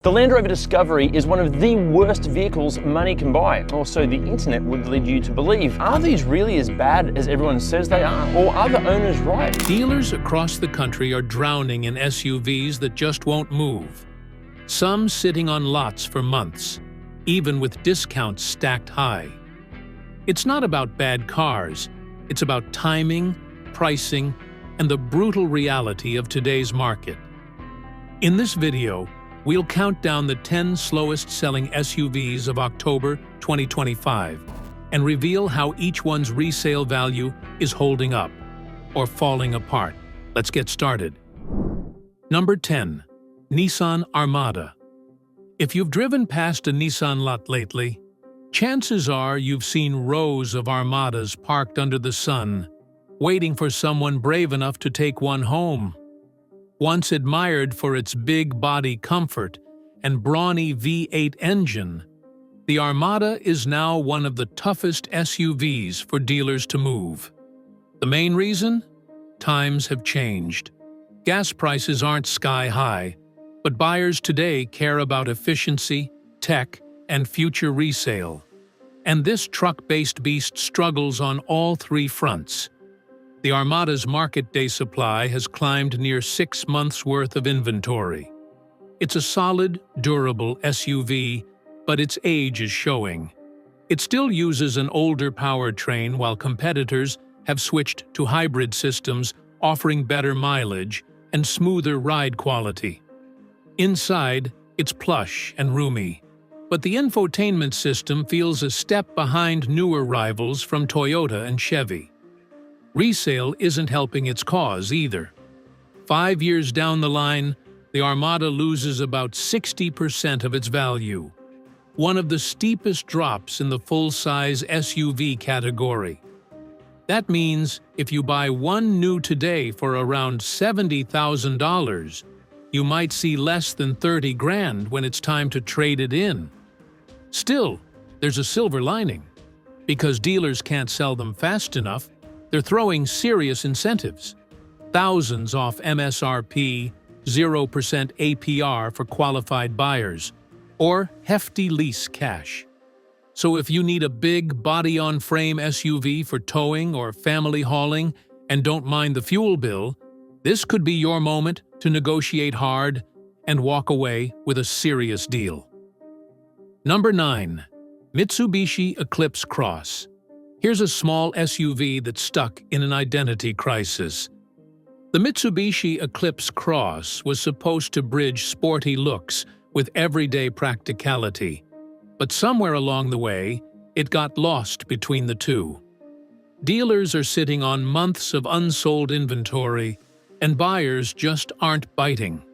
The Land Rover Discovery is one of the worst vehicles money can buy, or so the internet would lead you to believe. Are these really as bad as everyone says they are, or are the owners right? Dealers across the country are drowning in SUVs that just won't move. Some sitting on lots for months, even with discounts stacked high. It's not about bad cars, it's about timing, pricing, and the brutal reality of today's market. In this video, we'll count down the 10 slowest-selling SUVs of October 2025 and reveal how each one's resale value is holding up or falling apart. Let's get started. Number 10. Nissan Armada. If you've driven past a Nissan lot lately, chances are you've seen rows of Armadas parked under the sun, waiting for someone brave enough to take one home. Once admired for its big body comfort and brawny V8 engine, the Armada is now one of the toughest SUVs for dealers to move. The main reason? Times have changed. Gas prices aren't sky high, but buyers today care about efficiency, tech, and future resale. And this truck-based beast struggles on all three fronts. The Armada's market day supply has climbed near 6 months' worth of inventory. It's a solid, durable SUV, but its age is showing. It still uses an older powertrain while competitors have switched to hybrid systems offering better mileage and smoother ride quality. Inside, it's plush and roomy, but the infotainment system feels a step behind newer rivals from Toyota and Chevy. Resale isn't helping its cause either. 5 years down the line, the Armada loses about 60% of its value, one of the steepest drops in the full-size SUV category. That means if you buy one new today for around $70,000, you might see less than 30 grand when it's time to trade it in. Still, there's a silver lining. Because dealers can't sell them fast enough, they're throwing serious incentives. Thousands off MSRP, 0% APR for qualified buyers, or hefty lease cash. So if you need a big body-on-frame SUV for towing or family hauling and don't mind the fuel bill, this could be your moment to negotiate hard and walk away with a serious deal. Number 9. Mitsubishi Eclipse Cross. Here's a small SUV that's stuck in an identity crisis. The Mitsubishi Eclipse Cross was supposed to bridge sporty looks with everyday practicality, but somewhere along the way, it got lost between the two. Dealers are sitting on months of unsold inventory, and buyers just aren't biting.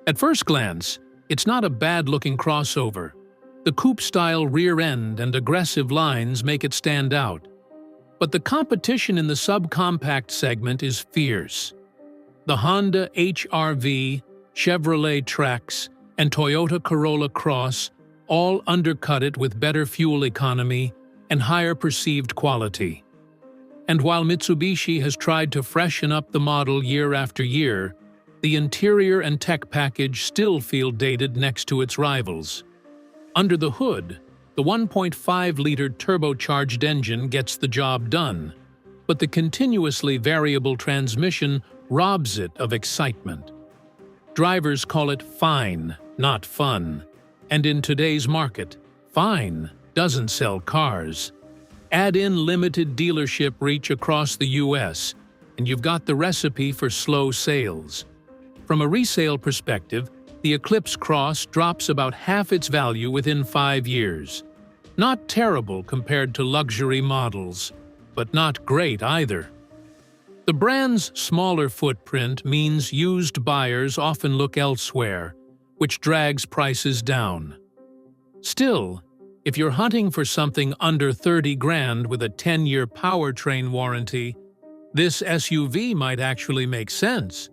At first glance, it's not a bad-looking crossover. The coupe-style rear end and aggressive lines make it stand out. But the competition in the subcompact segment is fierce. The Honda HR-V, Chevrolet Trax, and Toyota Corolla Cross all undercut it with better fuel economy and higher perceived quality. And while Mitsubishi has tried to freshen up the model year after year, the interior and tech package still feel dated next to its rivals. Under the hood, the 1.5-liter turbocharged engine gets the job done, but the continuously variable transmission robs it of excitement. Drivers call it fine, not fun, and in today's market, fine doesn't sell cars. Add in limited dealership reach across the US, and you've got the recipe for slow sales. From a resale perspective, the Eclipse Cross drops about half its value within 5 years. Not terrible compared to luxury models, but not great either. The brand's smaller footprint means used buyers often look elsewhere, which drags prices down. Still, if you're hunting for something under 30 grand with a 10-year powertrain warranty, this SUV might actually make sense.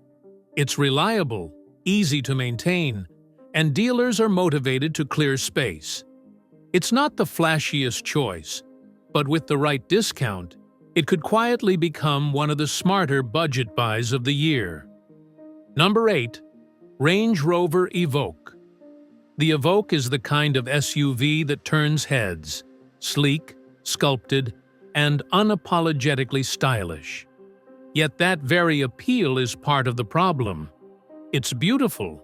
It's reliable, easy to maintain, and dealers are motivated to clear space. It's not the flashiest choice, but with the right discount, it could quietly become one of the smarter budget buys of the year. Number 8. Range Rover Evoque. The Evoque is the kind of SUV that turns heads, sleek, sculpted, and unapologetically stylish. Yet that very appeal is part of the problem. It's beautiful,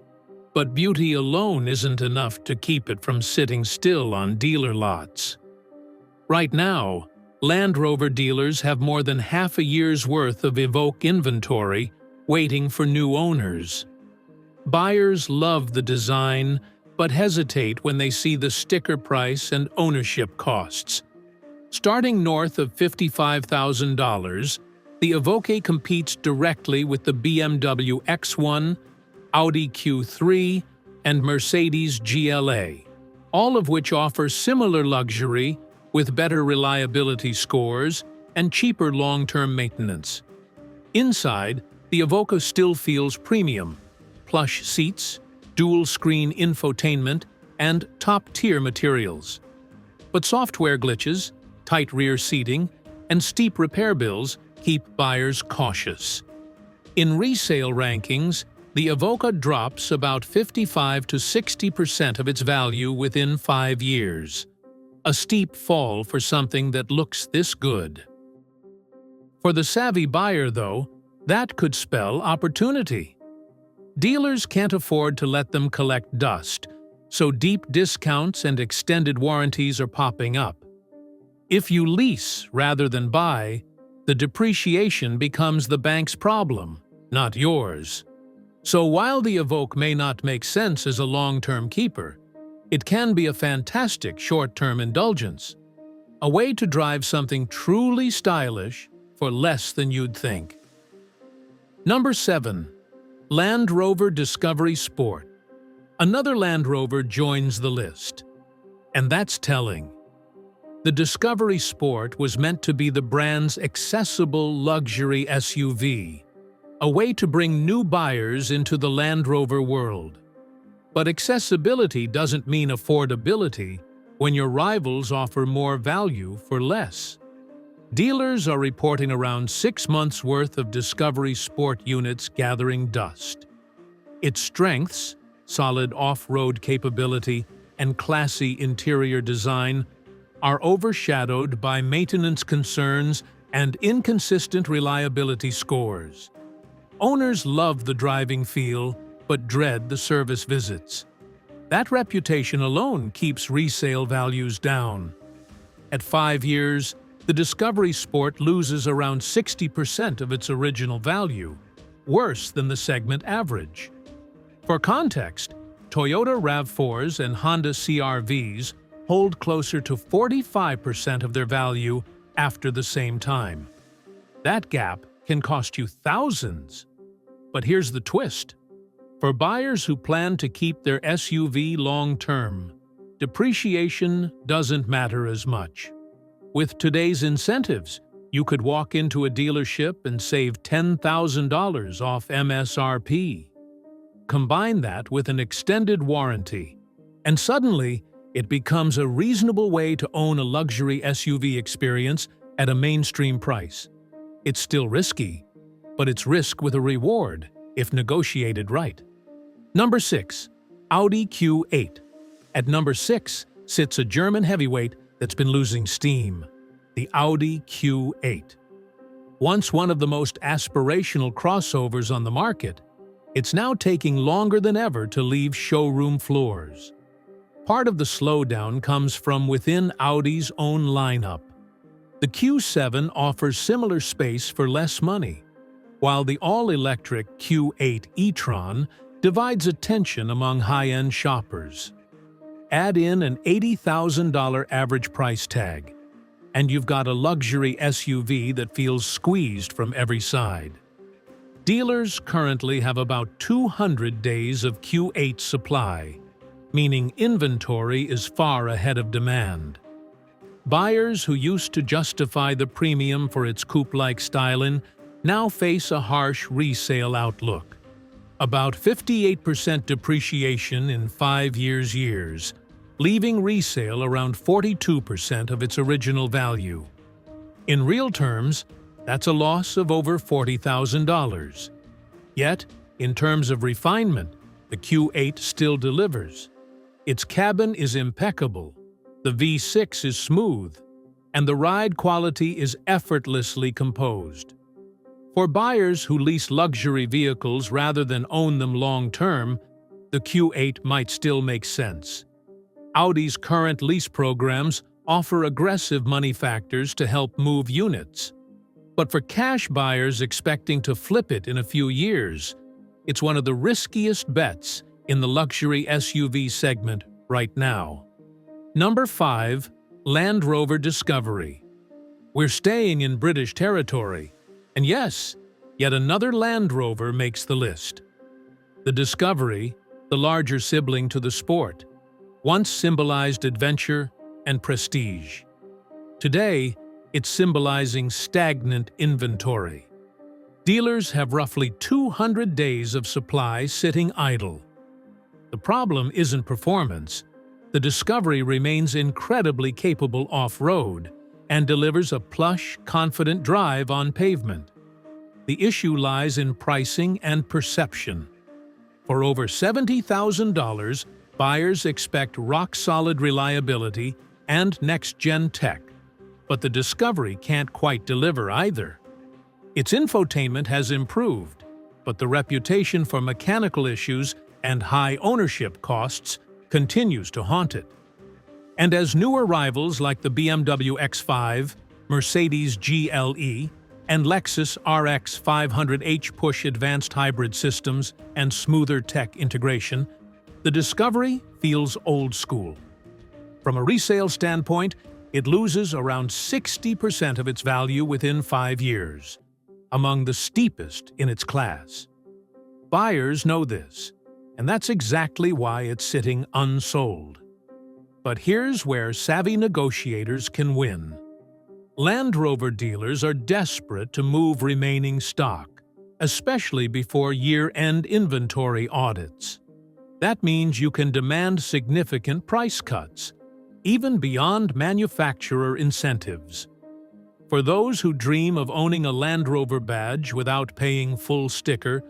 but beauty alone isn't enough to keep it from sitting still on dealer lots. Right now, Land Rover dealers have more than half a year's worth of Evoque inventory waiting for new owners. Buyers love the design, but hesitate when they see the sticker price and ownership costs. Starting north of $55,000, the Evoque competes directly with the BMW X1, Audi Q3, and Mercedes GLA, all of which offer similar luxury with better reliability scores and cheaper long-term maintenance. Inside, the Evoque still feels premium: plush seats, dual-screen infotainment, and top-tier materials. But software glitches, tight rear seating, and steep repair bills keep buyers cautious. In resale rankings, the Evoque drops about 55 to 60% of its value within 5 years. A steep fall for something that looks this good. For the savvy buyer, though, that could spell opportunity. Dealers can't afford to let them collect dust, so deep discounts and extended warranties are popping up. If you lease rather than buy, the depreciation becomes the bank's problem, not yours. So while the Evoque may not make sense as a long-term keeper, it can be a fantastic short-term indulgence, a way to drive something truly stylish for less than you'd think. Number 7. Land Rover Discovery Sport. Another Land Rover joins the list. And that's telling. The Discovery Sport was meant to be the brand's accessible luxury SUV, a way to bring new buyers into the Land Rover world. But accessibility doesn't mean affordability when your rivals offer more value for less. Dealers are reporting around 6 months' worth of Discovery Sport units gathering dust. Its strengths, solid off-road capability, and classy interior design are overshadowed by maintenance concerns and inconsistent reliability scores. Owners love the driving feel, but dread the service visits. That reputation alone keeps resale values down. At 5 years, the Discovery Sport loses around 60% of its original value, worse than the segment average. For context, Toyota RAV4s and Honda CR-Vs hold closer to 45% of their value after the same time. That gap can cost you thousands. But here's the twist. For buyers who plan to keep their SUV long-term, depreciation doesn't matter as much. With today's incentives, you could walk into a dealership and save $10,000 off MSRP. Combine that with an extended warranty, and suddenly it becomes a reasonable way to own a luxury SUV experience at a mainstream price. It's still risky, but it's risk with a reward if negotiated right. Number 6. Audi Q8. At number 6 sits a German heavyweight that's been losing steam, the Audi Q8. Once one of the most aspirational crossovers on the market, it's now taking longer than ever to leave showroom floors. Part of the slowdown comes from within Audi's own lineup. The Q7 offers similar space for less money, while the all-electric Q8 e-tron divides attention among high-end shoppers. Add in an $80,000 average price tag, and you've got a luxury SUV that feels squeezed from every side. Dealers currently have about 200 days of Q8 supply, meaning inventory is far ahead of demand. Buyers who used to justify the premium for its coupe-like styling now face a harsh resale outlook. About 58% depreciation in 5 years, leaving resale around 42% of its original value. In real terms, that's a loss of over $40,000. Yet, in terms of refinement, the Q8 still delivers. Its cabin is impeccable, the V6 is smooth, and the ride quality is effortlessly composed. For buyers who lease luxury vehicles rather than own them long-term, the Q8 might still make sense. Audi's current lease programs offer aggressive money factors to help move units. But for cash buyers expecting to flip it in a few years, it's one of the riskiest bets in the luxury SUV segment right now. Number 5. Land Rover Discovery. We're staying in British territory, and yes, yet another Land Rover makes the list. The Discovery, the larger sibling to the Sport, once symbolized adventure and prestige. Today, it's symbolizing stagnant inventory. Dealers have roughly 200 days of supply sitting idle. The problem isn't performance. The Discovery remains incredibly capable off-road and delivers a plush, confident drive on pavement. The issue lies in pricing and perception. For over $70,000, buyers expect rock-solid reliability and next-gen tech, but the Discovery can't quite deliver either. Its infotainment has improved, but the reputation for mechanical issues and high ownership costs continues to haunt it. And as newer rivals like the BMW X5, Mercedes GLE, and Lexus RX 500h push advanced hybrid systems and smoother tech integration, the Discovery feels old school. From a resale standpoint, it loses around 60% of its value within 5 years, among the steepest in its class. Buyers know this, and that's exactly why it's sitting unsold. But here's where savvy negotiators can win. Land Rover dealers are desperate to move remaining stock, especially before year-end inventory audits. That means you can demand significant price cuts, even beyond manufacturer incentives. For those who dream of owning a Land Rover badge without paying full sticker,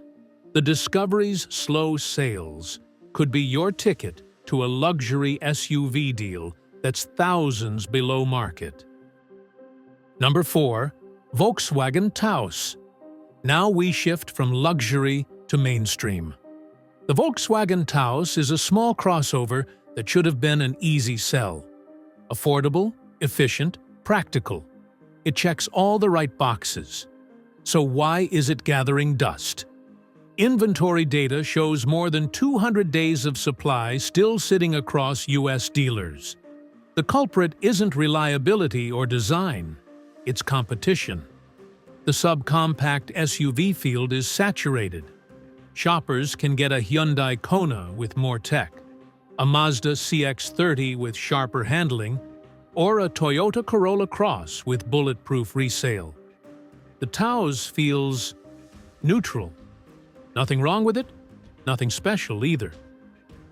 the Discovery's slow sales could be your ticket to a luxury SUV deal that's thousands below market. Number 4. Volkswagen Taos. Now we shift from luxury to mainstream. The Volkswagen Taos is a small crossover that should have been an easy sell. Affordable, efficient, practical. It checks all the right boxes. So why is it gathering dust? Inventory data shows more than 200 days of supply still sitting across U.S. dealers. The culprit isn't reliability or design, it's competition. The subcompact SUV field is saturated. Shoppers can get a Hyundai Kona with more tech, a Mazda CX-30 with sharper handling, or a Toyota Corolla Cross with bulletproof resale. The Taos feels neutral. Nothing wrong with it, nothing special either.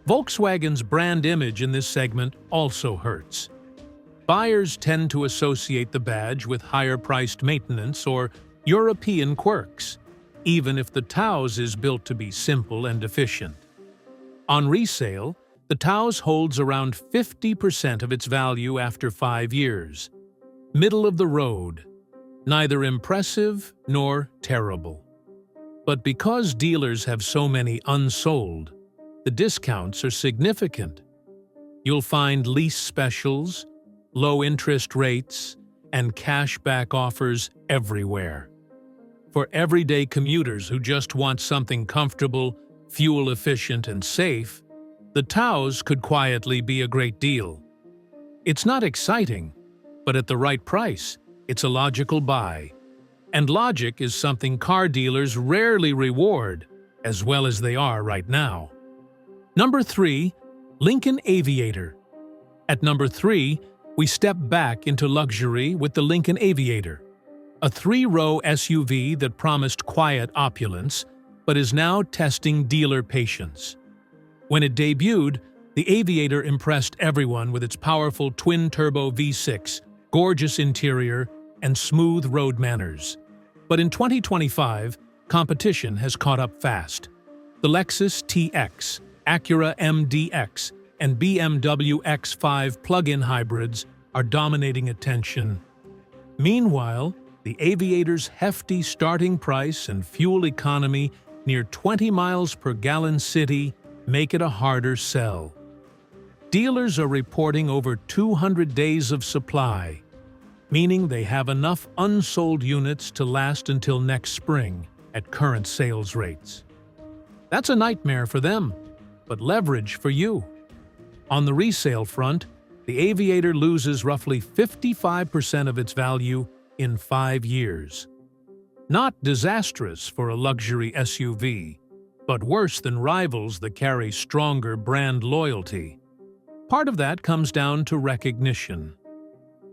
Volkswagen's brand image in this segment also hurts. Buyers tend to associate the badge with higher-priced maintenance or European quirks, even if the Taos is built to be simple and efficient. On resale, the Taos holds around 50% of its value after 5 years. Middle of the road, neither impressive nor terrible. But because dealers have so many unsold, the discounts are significant. You'll find lease specials, low interest rates, and cashback offers everywhere. For everyday commuters who just want something comfortable, fuel-efficient, and safe, the Taos could quietly be a great deal. It's not exciting, but at the right price, it's a logical buy. And logic is something car dealers rarely reward, as well as they are right now. Number 3. Lincoln Aviator. At number 3, we step back into luxury with the Lincoln Aviator, a 3-row SUV that promised quiet opulence, but is now testing dealer patience. When it debuted, the Aviator impressed everyone with its powerful twin-turbo V6, gorgeous interior, and smooth road manners. But in 2025, competition has caught up fast. The Lexus TX, Acura MDX, and BMW X5 plug-in hybrids are dominating attention. Meanwhile, the Aviator's hefty starting price and fuel economy near 20 miles per gallon city make it a harder sell. Dealers are reporting over 200 days of supply, meaning they have enough unsold units to last until next spring at current sales rates. That's a nightmare for them, but leverage for you. On the resale front, the Aviator loses roughly 55% of its value in 5 years. Not disastrous for a luxury SUV, but worse than rivals that carry stronger brand loyalty. Part of that comes down to recognition.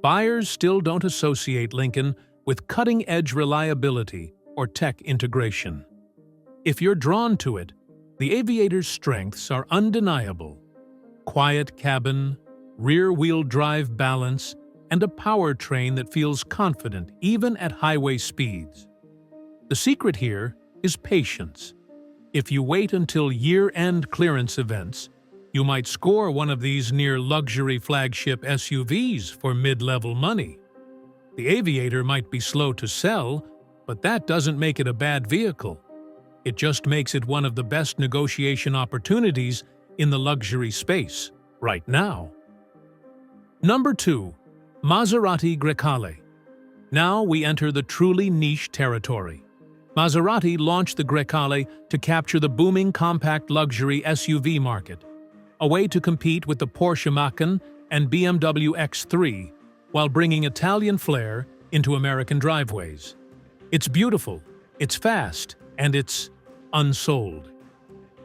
Buyers still don't associate Lincoln with cutting-edge reliability or tech integration. If you're drawn to it, the Aviator's strengths are undeniable. Quiet cabin, rear-wheel drive balance, and a powertrain that feels confident even at highway speeds. The secret here is patience. If you wait until year-end clearance events, you might score one of these near-luxury flagship SUVs for mid-level money. The Aviator might be slow to sell, but that doesn't make it a bad vehicle. It just makes it one of the best negotiation opportunities in the luxury space right now. Number 2. Maserati Grecale. Now we enter the truly niche territory. Maserati launched the Grecale to capture the booming compact luxury SUV market, a way to compete with the Porsche Macan and BMW X3 while bringing Italian flair into American driveways. It's beautiful, it's fast, and it's unsold.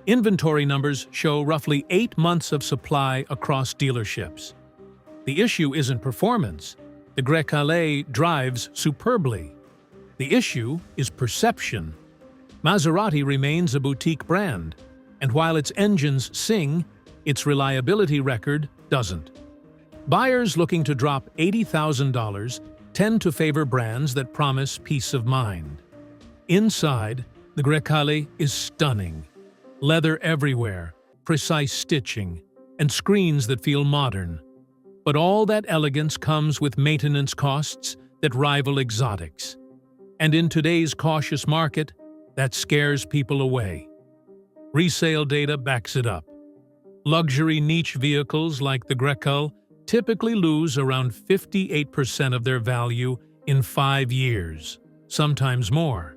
Inventory numbers show roughly 8 months of supply across dealerships. The issue isn't performance. The Grecale drives superbly. The issue is perception. Maserati remains a boutique brand, and while its engines sing, its reliability record doesn't. Buyers looking to drop $80,000 tend to favor brands that promise peace of mind. Inside, the Grecale is stunning. Leather everywhere, precise stitching, and screens that feel modern. But all that elegance comes with maintenance costs that rival exotics. And in today's cautious market, that scares people away. Resale data backs it up. Luxury niche vehicles like the Grecale typically lose around 58% of their value in 5 years, sometimes more.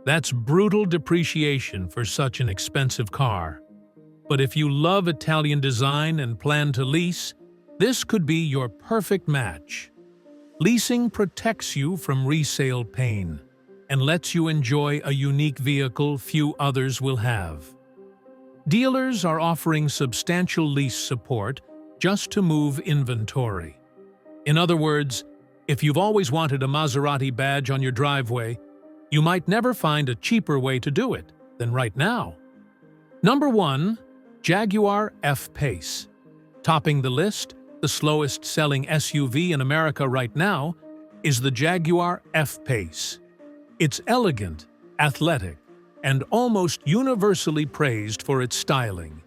That's brutal depreciation for such an expensive car. But if you love Italian design and plan to lease, this could be your perfect match. Leasing protects you from resale pain and lets you enjoy a unique vehicle few others will have. Dealers are offering substantial lease support just to move inventory. In other words, if you've always wanted a Maserati badge on your driveway, you might never find a cheaper way to do it than right now. Number 1. Jaguar F-Pace. Topping the list, the slowest-selling SUV in America right now is the Jaguar F-Pace. It's elegant, athletic, and almost universally praised for its styling.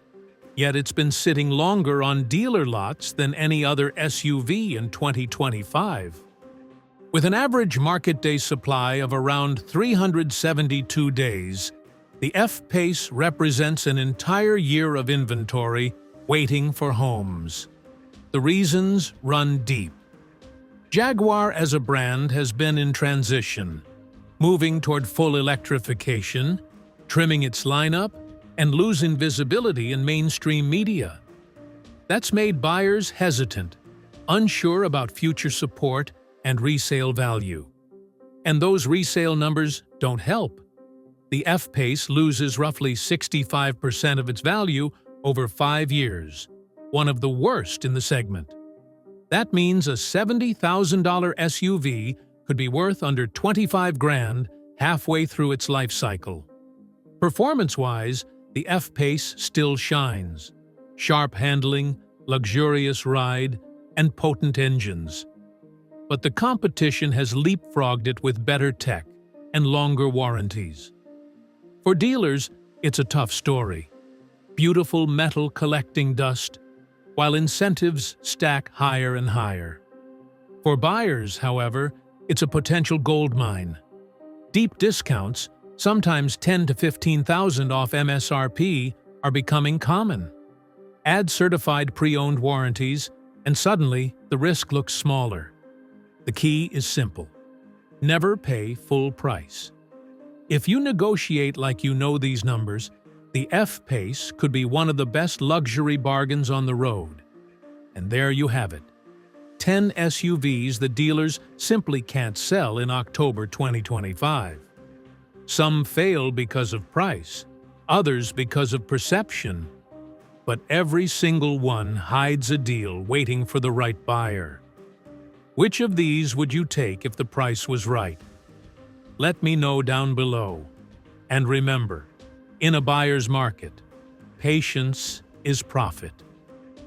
Yet it's been sitting longer on dealer lots than any other SUV in 2025. With an average market day supply of around 372 days, the F-Pace represents an entire year of inventory waiting for homes. The reasons run deep. Jaguar as a brand has been in transition, moving toward full electrification, trimming its lineup, and losing visibility in mainstream media. That's made buyers hesitant, unsure about future support and resale value. And those resale numbers don't help. The F-Pace loses roughly 65% of its value over 5 years, one of the worst in the segment. That means a $70,000 SUV could be worth under $25,000 halfway through its life cycle. Performance-wise, the F-Pace still shines. Sharp handling, luxurious ride, and potent engines. But the competition has leapfrogged it with better tech and longer warranties. For dealers, it's a tough story. Beautiful metal collecting dust, while incentives stack higher and higher. For buyers, however, it's a potential gold mine. Deep discounts, sometimes $10,000 to $15,000 off MSRP, are becoming common. Add certified pre-owned warranties, and suddenly the risk looks smaller. The key is simple. Never pay full price. If you negotiate like you know these numbers, the F-Pace could be one of the best luxury bargains on the road. And there you have it. 10 SUVs the dealers simply can't sell in October 2025. Some fail because of price, others because of perception. But every single one hides a deal waiting for the right buyer. Which of these would you take if the price was right? Let me know down below. And remember, in a buyer's market, patience is profit.